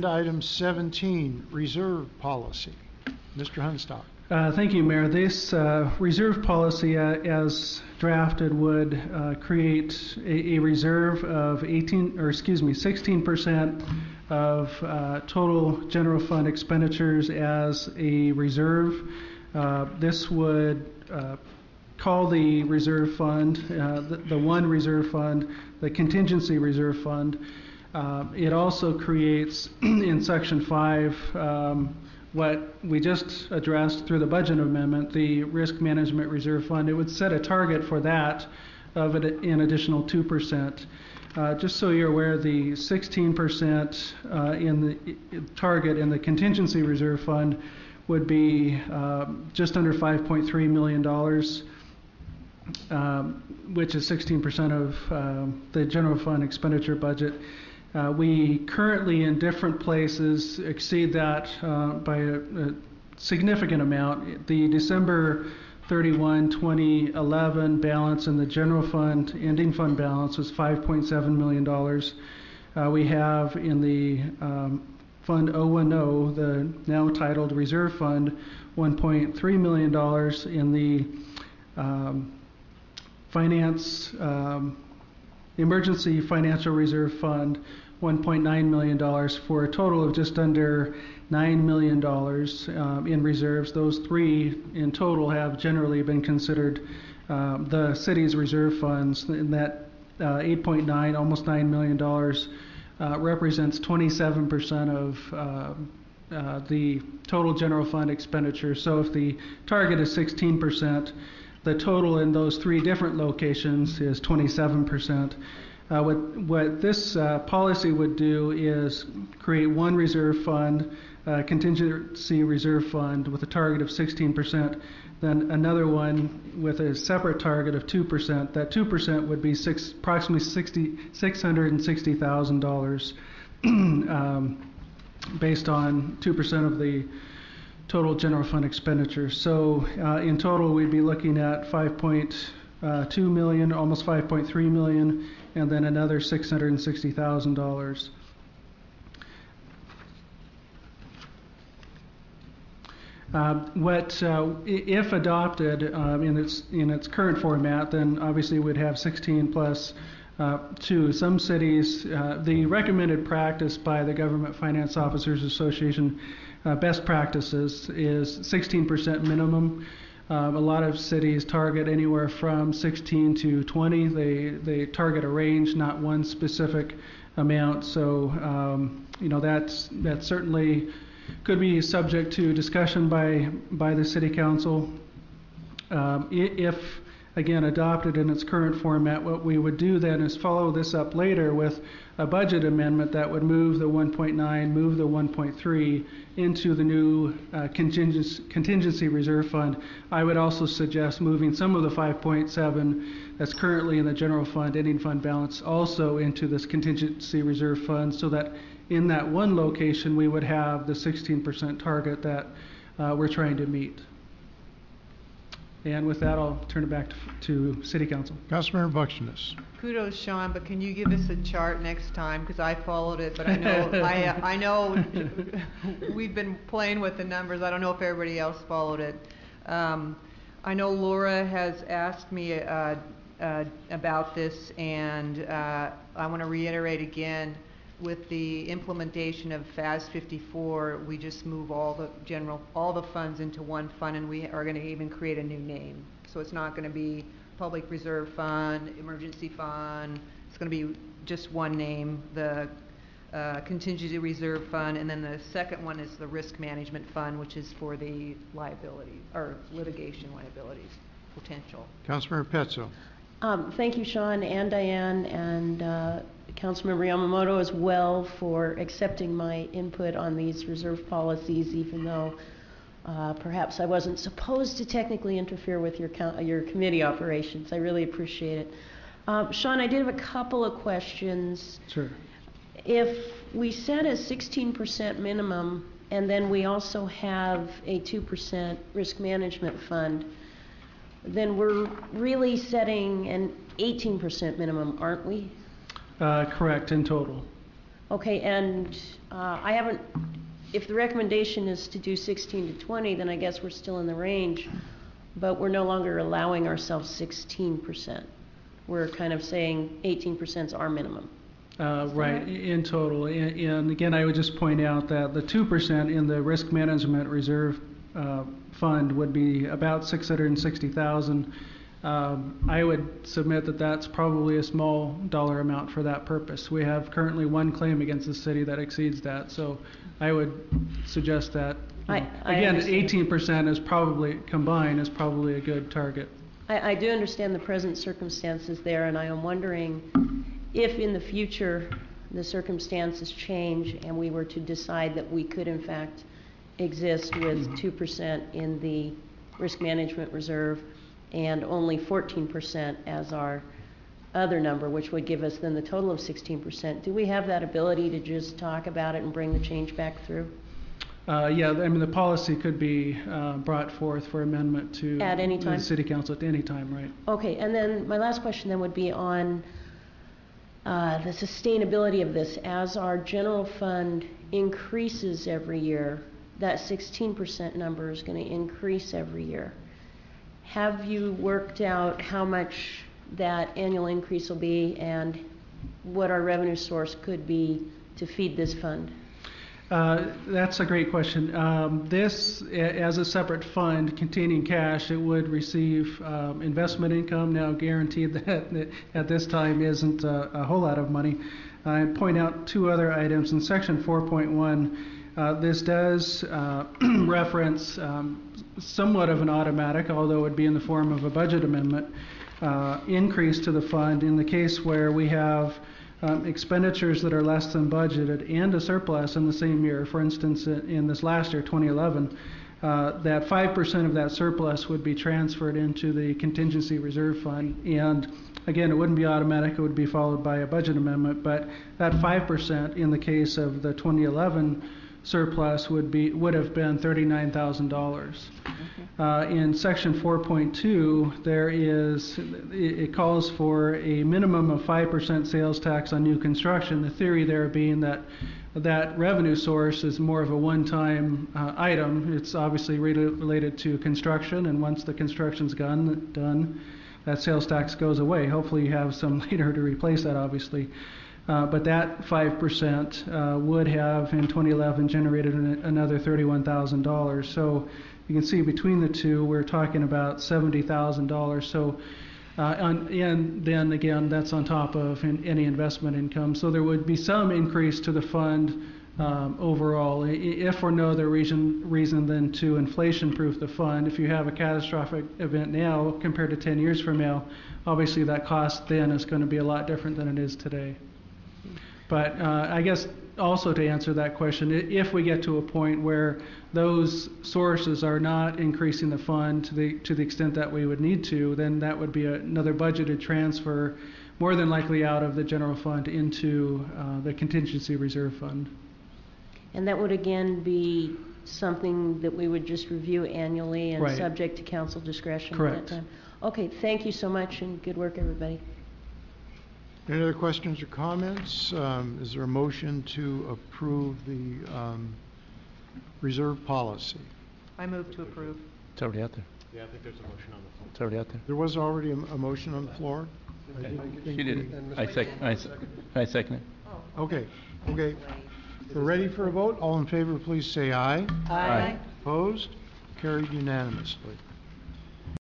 Item 17, reserve policy. Mr. Hunstock. Thank you, Mayor. This reserve policy, as drafted, would create a reserve of 16% of total general fund expenditures as a reserve. This would call the reserve fund, the one reserve fund, the contingency reserve fund. It also creates in Section 5 what we just addressed through the budget amendment, the risk management reserve fund. It would set a target for that of an additional 2%. Just so you're aware, the 16% in the target in the contingency reserve fund would be just under $5.3 million, which is 16% of the general fund expenditure budget. We currently in different places exceed that by a significant amount. The December 31, 2011 balance in the general fund, ending fund balance, was $5.7 million. We have in the Fund 010, the now titled Reserve Fund, $1.3 million. In the Emergency Financial Reserve Fund, $1.9 million, for a total of just under $9 million in reserves. Those three in total have generally been considered the city's reserve funds, and that 8.9, almost $9 million, represents 27% of the total general fund expenditure. So if the target is 16%, the total in those three different locations is 27%. What this policy would do is create one reserve fund, contingency reserve fund, with a target of 16%, then another one with a separate target of 2%. That 2% would be approximately $660,000 based on 2% of the total general fund expenditure. So in total, we'd be looking at $5.2 million, almost $5.3 million, and then another $660,000. If adopted in its current format, then obviously we'd have 16 plus 2. Some cities, the recommended practice by the Government Finance Officers Association, best practices, is 16% minimum. A lot of cities target anywhere from 16 to 20. They target a range, not one specific amount. So that certainly could be subject to discussion by the City Council. If again adopted in its current format, what we would do then is follow this up later with a budget amendment that would move the 1.9, move the 1.3 into the new contingency reserve fund. I would also suggest moving some of the 5.7 that's currently in the general fund ending fund balance also into this contingency reserve fund, so that in that one location we would have the 16% target that we're trying to meet. And with that, I'll turn it back to City Council. Councilmember Buckshoness. Kudos, Sean, but can you give us a chart next time? Because I followed it, but I know I know we've been playing with the numbers. I don't know if everybody else followed it. I know Laura has asked me about this, and I want to reiterate again. With the implementation of FAS 54, we just move all the funds into one fund, and we are going to even create a new name. So it's not going to be Public Reserve Fund, Emergency Fund. It's going to be just one name, the Contingency Reserve Fund, and then the second one is the Risk Management Fund, which is for the liability or litigation liabilities potential. Councilmember Petzo. Thank you, Sean and Diane, and Councilmember Yamamoto as well for accepting my input on these reserve policies, even though perhaps I wasn't supposed to technically interfere with your committee operations. I really appreciate it. Sean, I did have a couple of questions. Sure. If we set a 16% minimum and then we also have a 2% risk management fund, then we're really setting an 18% minimum, aren't we? Correct, in total. Okay, and I haven't, if the recommendation is to do 16 to 20, then I guess we're still in the range, but we're no longer allowing ourselves 16%. We're kind of saying 18% is our minimum. Right, in total. And again, I would just point out that the 2% in the risk management reserve fund would be about $660,000. I would submit that that's probably a small dollar amount for that purpose. We have currently one claim against the city that exceeds that, so I would suggest that, again, 18% is probably, combined, is probably a good target. I do understand the present circumstances there, and I am wondering if in the future the circumstances change and we were to decide that we could in fact exist with 2% in the risk management reserve and only 14% as our other number, which would give us then the total of 16%. Do we have that ability to just talk about it and bring the change back through? Yeah, I mean, the policy could be brought forth for amendment to at any time? The City Council at any time, right? Okay, and then my last question then would be on the sustainability of this. As our general fund increases every year, that 16% number is going to increase every year. Have you worked out how much that annual increase will be and what our revenue source could be to feed this fund? That's a great question. This, as a separate fund containing cash, it would receive investment income. Now, guaranteed that at this time isn't a whole lot of money. I'd point out two other items. In Section 4.1, this does reference somewhat of an automatic, although it would be in the form of a budget amendment, increase to the fund in the case where we have expenditures that are less than budgeted and a surplus in the same year. For instance, in this last year, 2011, that 5% of that surplus would be transferred into the contingency reserve fund. And again, it wouldn't be automatic, it would be followed by a budget amendment, but that 5% in the case of the 2011 surplus would have been $39,000. In Section 4.2, it calls for a minimum of 5% sales tax on new construction. The theory there being that revenue source is more of a one-time item. It's obviously related to construction, and once the construction's done, that sales tax goes away. Hopefully you have some later to replace that, obviously. But that 5% would have, in 2011, generated another $31,000. So you can see between the two, we're talking about $70,000. So, and then again, that's on top of any investment income. So there would be some increase to the fund overall, if for no other reason than to inflation-proof the fund. If you have a catastrophic event now compared to 10 years from now, obviously that cost then is going to be a lot different than it is today. But I guess also to answer that question, if we get to a point where those sources are not increasing the fund to the extent that we would need to, then that would be another budgeted transfer, more than likely out of the general fund into the contingency reserve fund. And that would again be something that we would just review annually and subject to council discretion at that time? Okay, thank you so much and good work, everybody. Any other questions or comments? Is there a motion to approve the reserve policy? I move to approve. It's already out there. Yeah, I think there's a motion on the floor. It's already out there. There was already a motion on the floor? She did it. I second it. Okay. We're ready for a vote. All in favor, please say aye. Aye. Opposed? Carried unanimously.